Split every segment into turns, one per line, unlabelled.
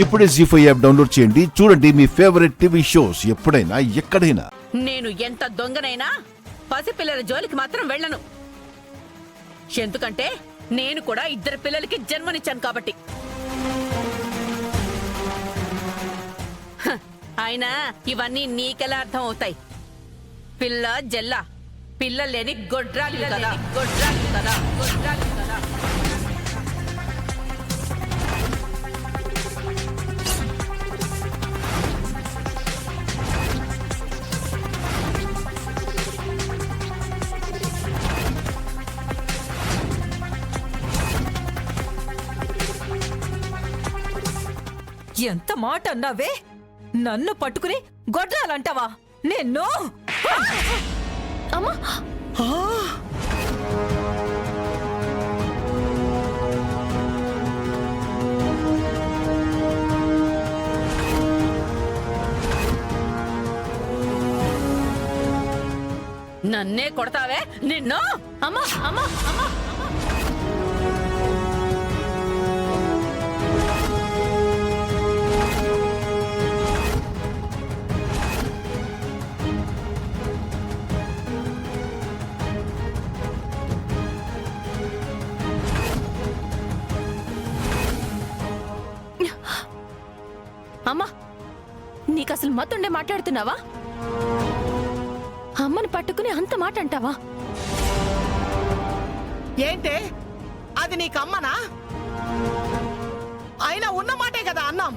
ఇప్పుడే జీ5 app download చేయండి. చూడండి మీ ఫేవరెట్ టీవీ షోస్ ఎప్పుడైనా ఎక్కడైనా.
నేను ఎంత దొంగనైనా పసిపిల్లల జోలికి మాత్రం వెళ్ళను. ఎందుకంటే నేను కూడా 2 పిల్లలకి జన్మనిచ్చాను కాబట్టి. అయినా ఇవన్నీ నీకెలా అర్థం అవుతాయి? పిల్ల జల్ల పిల్లలు లేని గొడ్రాలు కదా, గొడ్రాలు కదా, గొడ్రాలు కదా.
ఎంత మాట అన్నావే? నన్ను పట్టుకుని గొడ్రాలంటావా? నిన్ను
అమ్మా
నన్నే కొడతావే నిన్ను?
అమ్మా అమ్మా అమ్మా అమ్మా, నీకు అసలు మతుండే మాట్లాడుతున్నావా? అమ్మని పట్టుకుని అంత మాట అంటావా?
ఏంటే అది నీకమ్మనా? అయినా ఉన్న మాటే కదా అన్నాం.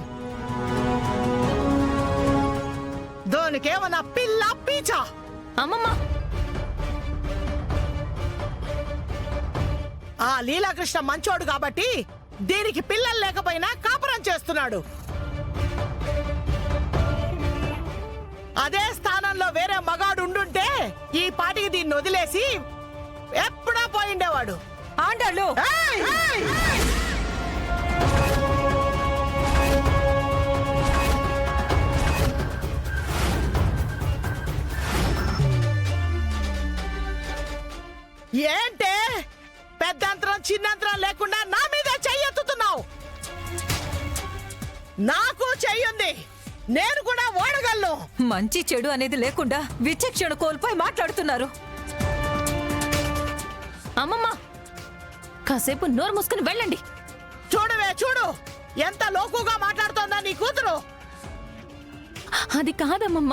దానికేమన్నా పిల్ల పీచా?
అమ్మమ్మ,
ఆ లీలాకృష్ణ మంచోడు కాబట్టి దీనికి పిల్లలు లేకపోయినా కాపురం చేస్తున్నాడు. అదే స్థానంలో వేరే మగాడు ఉండుంటే ఈ పాటికి దీన్ని వదిలేసి ఎప్పుడో పోయిండేవాడు.
ఆండాళ్ళు
ఏంటే పెద్దంతరం చిన్నంతరం లేకుండా నా మీద చెయ్యెత్తుతున్నావు? నాకు చెయ్యుంది, నేను కూడా ఓడగలను.
మంచి చెడు అనేది లేకుండా విచక్షణ కోల్పోయి మాట్లాడుతున్నారు.
అమ్మమ్మ, కాసేపు నోరు మూసుకుని వెళ్ళండి.
చూడవే చూడు, ఎంత లోకుగా మాట్లాడుతోందా నీ కూతురు.
అది కాదమ్మమ్మ.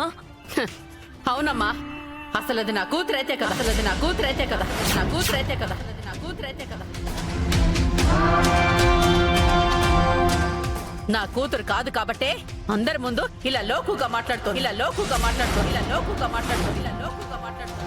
అవునమ్మా, అసలు అది నా కూతురైతే కదా, అసలు అది నా కూతురైతే కదా, నా కూతురైతే కదా, నా కూతురైతే కదా. నా కూతురు కాదు కాబట్టే అందరి ముందు ఇలా లోకుగా మాట్లాడుతూ, ఇలా లోకుగా మాట్లాడుతూ, ఇలా లోకుగా మాట్లాడుతూ, ఇలా లోకుగా మాట్లాడుతూ.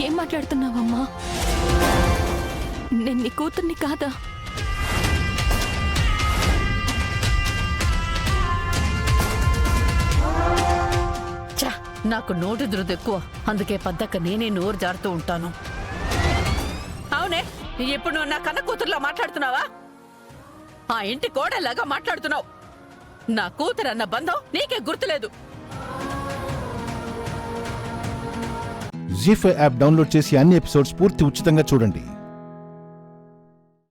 ఏం మాట్లాడుతున్నావమ్మా? నేను నీ కూతుర్ని కాదా?
నాకు నోటి దురద ఎక్కువ, అందుకే పద్దక్క నేనే నోరు జారుతూ ఉంటాను. అవునే, ఇప్పుడు నువ్వు నా కన్న కూతురులా మాట్లాడుతున్నావా? ఆ ఇంటి కోడలాగా మాట్లాడుతున్నావు. నా కూతురు అన్న బంధం నీకే గుర్తులేదు.
జీ5 యాప్ డౌన్లోడ్ చేసి అన్ని ఎపిసోడ్స్ పూర్తి ఉచితంగా చూడండి.